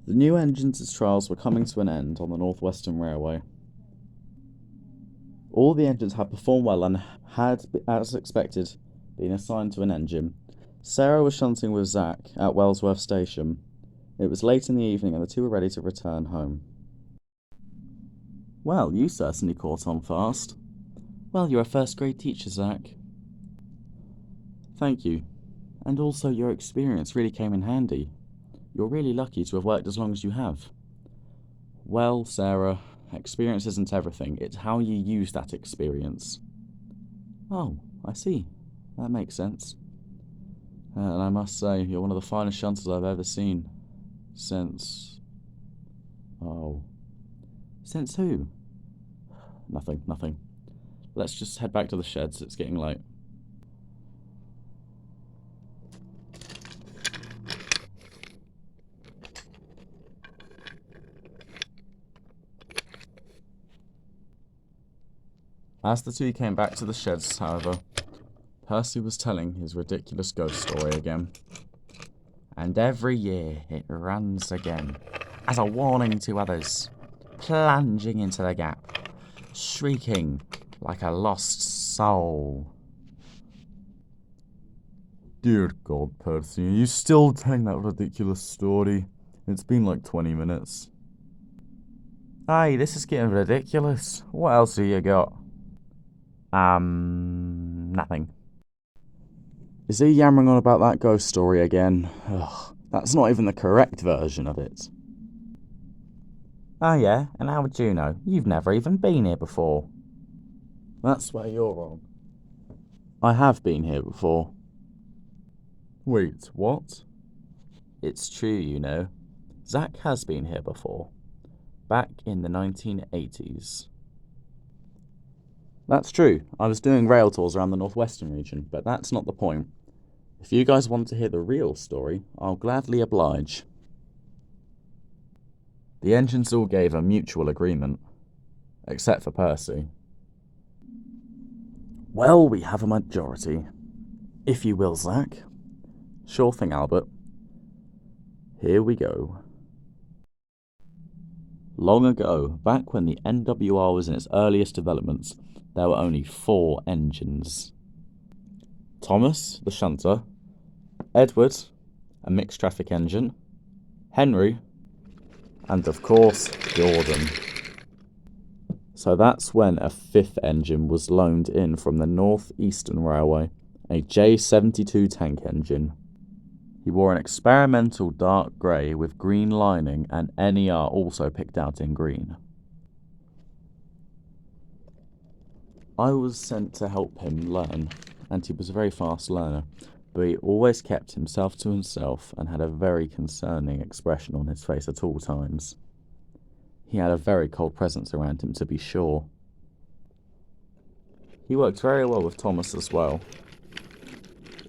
The new engines' trials were coming to an end on the North Western Railway. All the engines had performed well and had, as expected, been assigned to an engine. Sarah was shunting with Zack at Wellsworth Station. It was late in the evening and the two were ready to return home. "Well, you certainly caught on fast." "Well, you're a first-grade teacher, Zack." "Thank you. And also your experience really came in handy. You're really lucky to have worked as long as you have." "Well, Sarah, experience isn't everything. It's how you use that experience." "Oh, I see. That makes sense." And I must say, you're one of the finest shunters I've ever seen. Since... Oh. Since who?" Nothing. Let's just head back to the sheds. It's getting late." As the two came back to the sheds, however, Percy was telling his ridiculous ghost story again. "And every year it runs again, as a warning to others, plunging into the gap, shrieking like a lost soul." "Dear God, Percy, are you still telling that ridiculous story? It's been like 20 minutes. "Aye, this is getting ridiculous. What else have you got?" Nothing." "Is he yammering on about that ghost story again? Ugh, that's not even the correct version of it." "Oh yeah, and how would you know? You've never even been here before." "That's where you're wrong. I have been here before." "Wait, what?" "It's true, you know. Zack has been here before. Back in the 1980s. "That's true. I was doing rail tours around the northwestern region, but that's not the point. If you guys want to hear the real story, I'll gladly oblige." The engines all gave a mutual agreement, except for Percy. "Well, we have a majority. If you will, Zack." "Sure thing, Albert. Here we go." Long ago, back when the NWR was in its earliest developments, there were only 4 engines. Thomas, the shunter; Edward, a mixed traffic engine; Henry, and of course, Jordan. So that's when a 5th engine was loaned in from the North Eastern Railway, a J72 tank engine. He wore an experimental dark grey with green lining and NER also picked out in green. I was sent to help him learn, and he was a very fast learner, but he always kept himself to himself and had a very concerning expression on his face at all times. He had a very cold presence around him, to be sure. He worked very well with Thomas as well.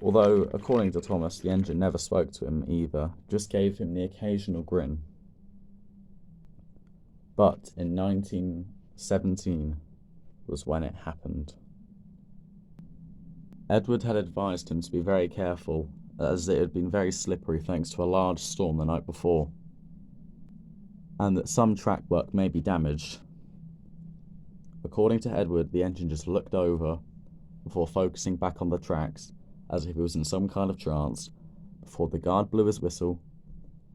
Although, according to Thomas, the engine never spoke to him either, just gave him the occasional grin. But in 1917 was when it happened. Edward had advised him to be very careful, as it had been very slippery thanks to a large storm the night before, and that some track work may be damaged. According to Edward, the engine just looked over before focusing back on the tracks, as if he was in some kind of trance, before the guard blew his whistle,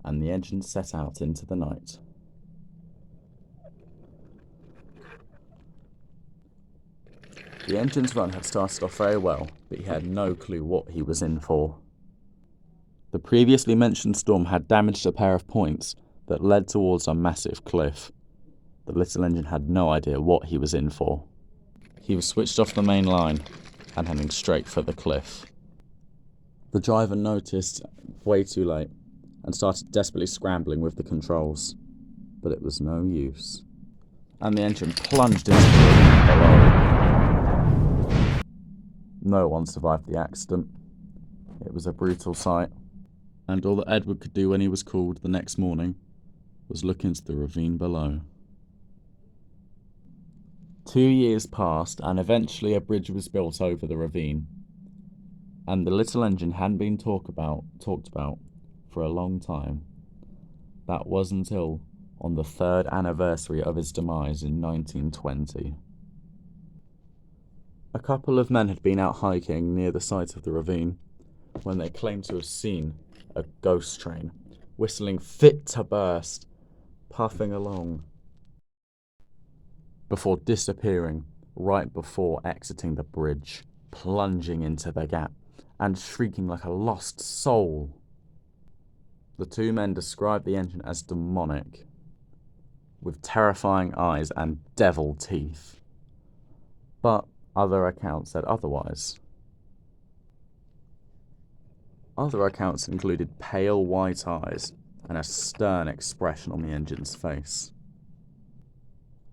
and the engine set out into the night. The engine's run had started off very well, but he had no clue what he was in for. The previously mentioned storm had damaged a pair of points that led towards a massive cliff. The little engine had no idea what he was in for. He was switched off the main line and heading straight for the cliff. The driver noticed way too late and started desperately scrambling with the controls, but it was no use, and the engine plunged into the ravine below. No one survived the accident. It was a brutal sight, and all that Edward could do when he was called the next morning was look into the ravine below. 2 years passed, and eventually a bridge was built over the ravine, and the little engine hadn't been talked about for a long time. That was until on the 3rd anniversary of his demise in 1920. A couple of men had been out hiking near the site of the ravine when they claimed to have seen a ghost train, whistling fit to burst, puffing along, before disappearing right before exiting the bridge, plunging into the gap, and shrieking like a lost soul. The two men described the engine as demonic, with terrifying eyes and devil teeth. But other accounts said otherwise. Other accounts included pale white eyes and a stern expression on the engine's face.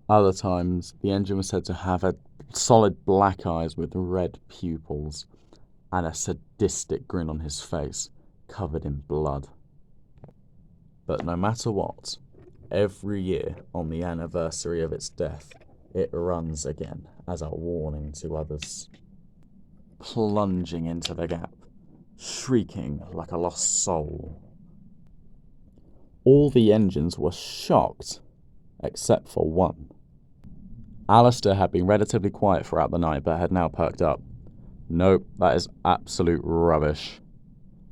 Other times, the engine was said to have a solid black eyes with red pupils and a sadistic grin on his face, covered in blood. But no matter what, every year on the anniversary of its death, it runs again as a warning to others, plunging into the gap, shrieking like a lost soul. All the engines were shocked, except for one. Alistair had been relatively quiet throughout the night, but had now perked up. Nope, that is absolute rubbish.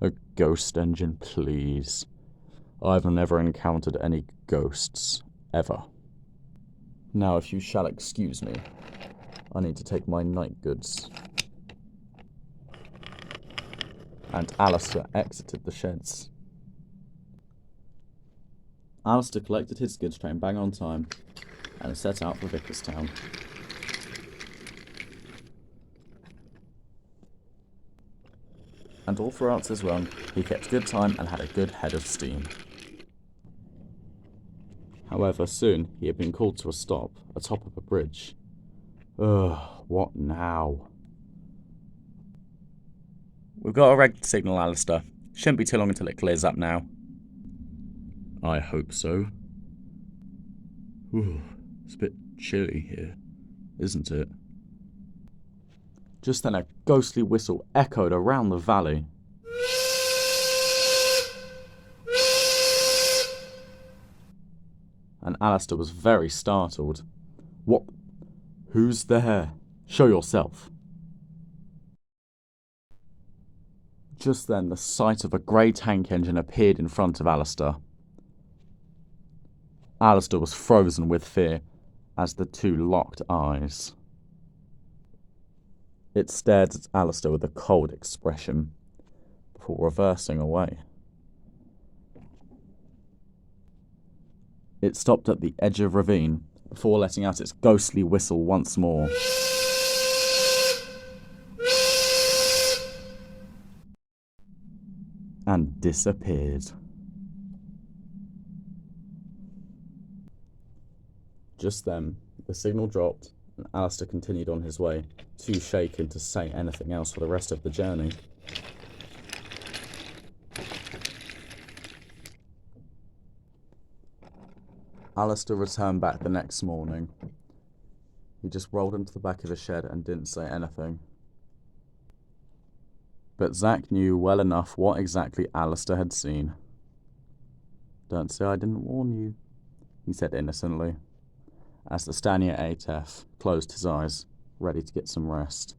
A ghost engine, please. I've never encountered any ghosts, ever. Now, if you shall excuse me, I need to take my night goods. And Alistair exited the sheds. Alistair collected his goods train bang on time and set out for Vicarstown. And all throughout his run, he kept good time and had a good head of steam. However, soon he had been called to a stop atop of a bridge. Ugh, what now? We've got a red signal, Alistair. Shouldn't be too long until it clears up now. I hope so. Ooh, it's a bit chilly here, isn't it? Just then a ghostly whistle echoed around the valley. And Alistair was very startled. What? Who's there? Show yourself. Just then the sight of a grey tank engine appeared in front of Alistair. Alistair was frozen with fear as the two locked eyes. It stared at Alistair with a cold expression before reversing away. It stopped at the edge of a ravine before letting out its ghostly whistle once more. And disappeared. Just then, the signal dropped and Alistair continued on his way, too shaken to say anything else for the rest of the journey. Alistair returned back the next morning. He just rolled into the back of the shed and didn't say anything. But Zack knew well enough what exactly Alistair had seen. Don't say I didn't warn you, he said innocently, as the Stania 8F closed his eyes, ready to get some rest.